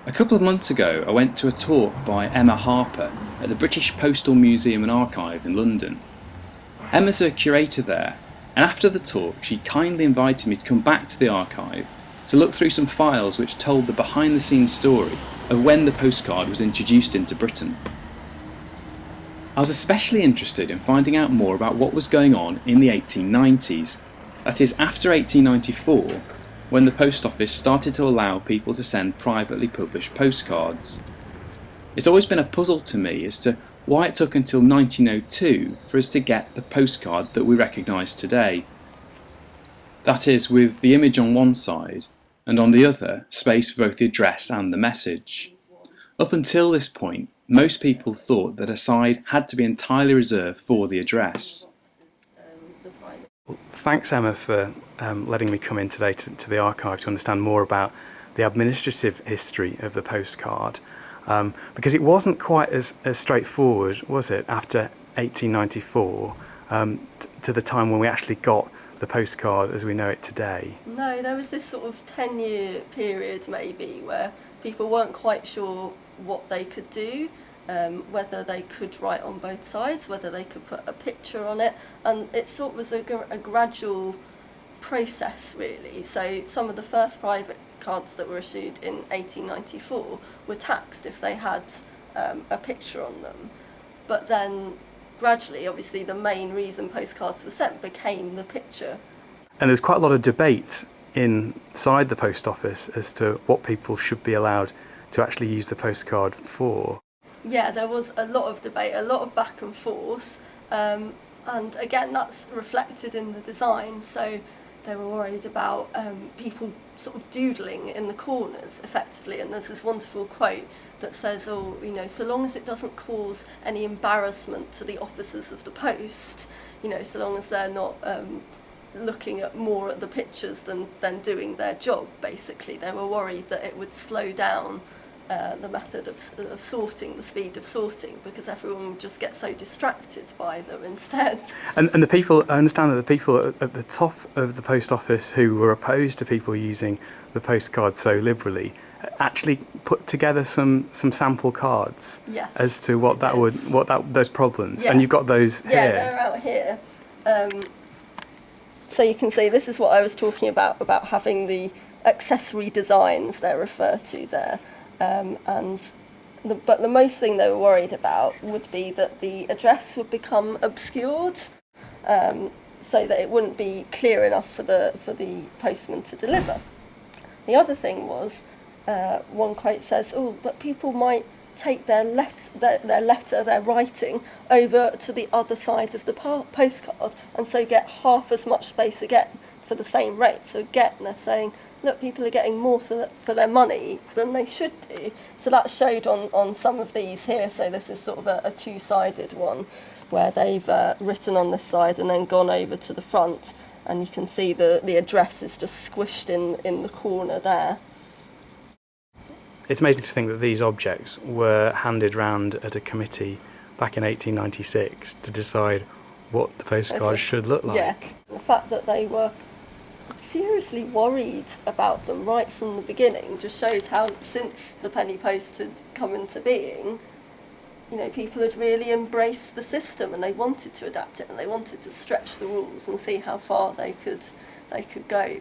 A couple of months ago, I went to a talk by Emma Harper at the British Postal Museum Archive in London. Emma's a curator there, and after the talk she kindly invited me to come back to the archive to look through some files which told the behind-the-scenes story of when the postcard was introduced into Britain. I was especially interested in finding out more about what was going on in the 1890s, that is, after 1894, when the post office started to allow people to send privately published postcards. It's always been a puzzle to me as to why it took until 1902 for us to get the postcard that we recognise today. That is, with the image on one side, and on the other, space for both the address and the message. Up until this point, most people thought that a side had to be entirely reserved for the address. Well, thanks, Emma, for letting me come in today to the archive to understand more about the administrative history of the postcard. Because it wasn't quite as straightforward, was it, after 1894 to the time when we actually got the postcard as we know it today? No, there was this sort of 10-year period maybe where people weren't quite sure what they could do, whether they could write on both sides, whether they could put a picture on it, and it sort of was a gradual process really. So some of the first private cards that were issued in 1894 were taxed if they had a picture on them, but then gradually, obviously, the main reason postcards were sent became the picture. And there's quite a lot of debate inside the post office as to what people should be allowed to actually use the postcard for. Yeah, there was a lot of debate, a lot of back and forth, and again that's reflected in the design. So they were worried about people sort of doodling in the corners effectively, and there's this wonderful quote that says, oh, you know, so long as it doesn't cause any embarrassment to the officers of the post, you know, so long as they're not looking at more at the pictures than doing their job, basically. They were worried that it would slow down the method of sorting, the speed of sorting, because everyone would just get so distracted by them instead. And the people, I understand that the people at the top of the post office who were opposed to people using the postcard so liberally actually put together some sample cards. Yes, as to what those problems. Yeah. And you've got those here. Yeah, they're out here. So you can see this is what I was talking about having the accessory designs they're referred to there. But the most thing they were worried about would be that the address would become obscured, so that it wouldn't be clear enough for the postman to deliver. The other thing was, one quote says, "Oh, but people might take their writing over to the other side of the postcard, and so get half as much space again for the same rate." So again, they're saying, look, people are getting more for their money than they should do. So that showed on some of these here. So this is sort of a two-sided one where they've written on this side and then gone over to the front, and you can see the address is just squished in the corner there. It's amazing to think that these objects were handed round at a committee back in 1896 to decide what the postcard should look like. Yeah, the fact that they were seriously worried about them right from the beginning just shows how, since the penny post had come into being, you know, people had really embraced the system and they wanted to adapt it and they wanted to stretch the rules and see how far they could go.